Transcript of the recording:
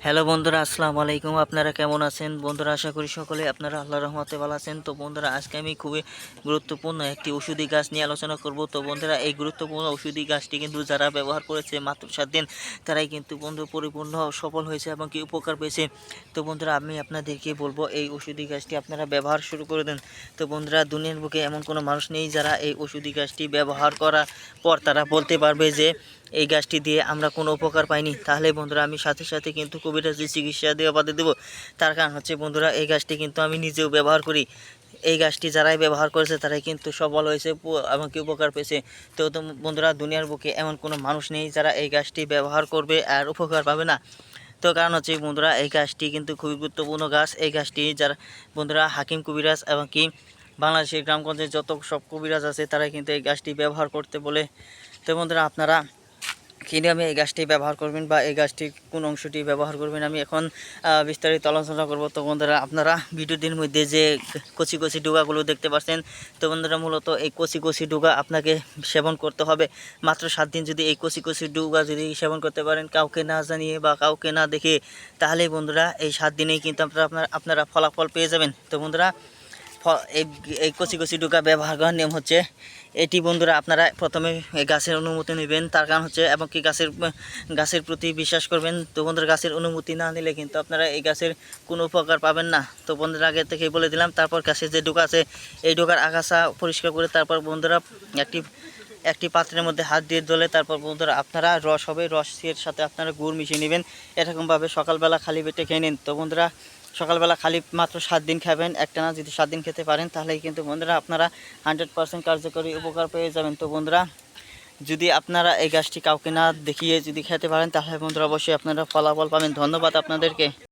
Hello বন্ধুরা, আসসালামু আলাইকুম। আপনারা কেমন আছেন বন্ধুরা? আশা করি সকলে আপনারা আল্লাহর রহমতে ভালো আছেন। তো বন্ধুরা, আজকে আমি খুবই গুরুত্বপূর্ণ একটি ওষুধি গাছ নিয়ে আলোচনা করব। তো বন্ধুরা, এই গুরুত্বপূর্ণ ওষুধি গাছটি কিন্তু যারা ব্যবহার করেছে মাত্র 7 দিন, তারাই কিন্তু বন্ধু পরিপূর্ণ সফল হয়েছে এবং কি উপকার পেয়েছে। তো বন্ধুরা, আমি আপনাদেরকে বলবো এই ওষুধি গাছটি আপনারা ব্যবহার শুরু করে দেন। তো বন্ধুরা, দুনিয়ার বুকে এমন কোনো মানুষ নেই যারা এই ওষুধি গাছটি ব্যবহার করার পর তারা বলতে পারবে যে এই গাছটি দিয়ে আমরা কোনো উপকার পাইনি। তাহলে বন্ধুরা, আমি সাথে সাথে কিন্তু কবিরাজি চিকিৎসা দেওয়া বাদে দেবো। তার কারণ হচ্ছে বন্ধুরা, এই গাছটি কিন্তু আমি নিজেও ব্যবহার করি। এই গাছটি যারাই ব্যবহার করেছে তারাই কিন্তু সফল হয়েছে এবং কি উপকার পেয়েছে। তো বন্ধুরা, দুনিয়ার বুকে এমন কোনো মানুষ নেই যারা এই গাছটি ব্যবহার করবে আর উপকার পাবে না। তো কারণ হচ্ছে বন্ধুরা, এই গাছটি কিন্তু খুবই গুরুত্বপূর্ণ গাছ। এই গাছটি যারা বন্ধুরা হাকিম কবিরাজ এবং কি বাংলাদেশের গ্রামগঞ্জে যত সব কবিরাজ আছে তারাই কিন্তু এই গাছটি ব্যবহার করতে বলে। তো বন্ধুরা, আপনারা কী নিয়মে এই গাছটি ব্যবহার করবেন বা এই গাছটির কোন অংশটি ব্যবহার করবেন আমি এখন বিস্তারিত আলোচনা করব। তো বন্ধুরা, আপনারা ভিডিওটির মধ্যে যে কচি কচি ডুগাগুলো দেখতে পাচ্ছেন, তো বন্ধুরা মূলত এই কচি কচি ডুগা আপনাকে সেবন করতে হবে মাত্র 7 দিন। যদি এই কচি কচি ডুগা যদি সেবন করতে পারেন কাউকে না জানিয়ে বা কাউকে না দেখে, তাহলেই বন্ধুরা এই 7 দিনেই কিন্তু আপনারা ফলাফল পেয়ে যাবেন। তো বন্ধুরা, এই এই কচি কচি ডুগা ব্যবহার করার নিয়ম হচ্ছে এটি। বন্ধুরা, আপনারা প্রথমে এই গাছের অনুমতি নেবেন। তার কারণ হচ্ছে এবং কি গাছের প্রতি বিশ্বাস করবেন। তো বন্ধুরা, গাছের অনুমতি না নিলে কিন্তু আপনারা এই গাছের কোনো উপকার পাবেন না। তো বন্ধুরা, আগে থেকেই বলে দিলাম। তারপর গাছের যে ডোকা আছে এই ডোকার আগাছা পরিষ্কার করে তারপর বন্ধুরা একটি পাত্রের মধ্যে হাত দিয়ে দলে তারপর বন্ধুরা আপনারা রস হবে, রসের সাথে আপনারা গুড় মিশিয়ে নেবেন। এরকমভাবে সকালবেলা খালি পেটে খেয়ে নিন। তো বন্ধুরা, সকালবেলা খালি মাত্র 7 দিন খাবেন। একটানা যদি 7 দিন খেতে পারেন তাহলেই কিন্তু বন্ধুরা আপনারা 100% কার্যকরী উপকার পেয়ে যাবেন। তো বন্ধুরা, যদি আপনারা এই গাছটি কাউকে না দেখিয়ে যদি খেতে পারেন তাহলে বন্ধুরা অবশ্যই আপনারা ফলাফল পাবেন। ধন্যবাদ আপনাদেরকে।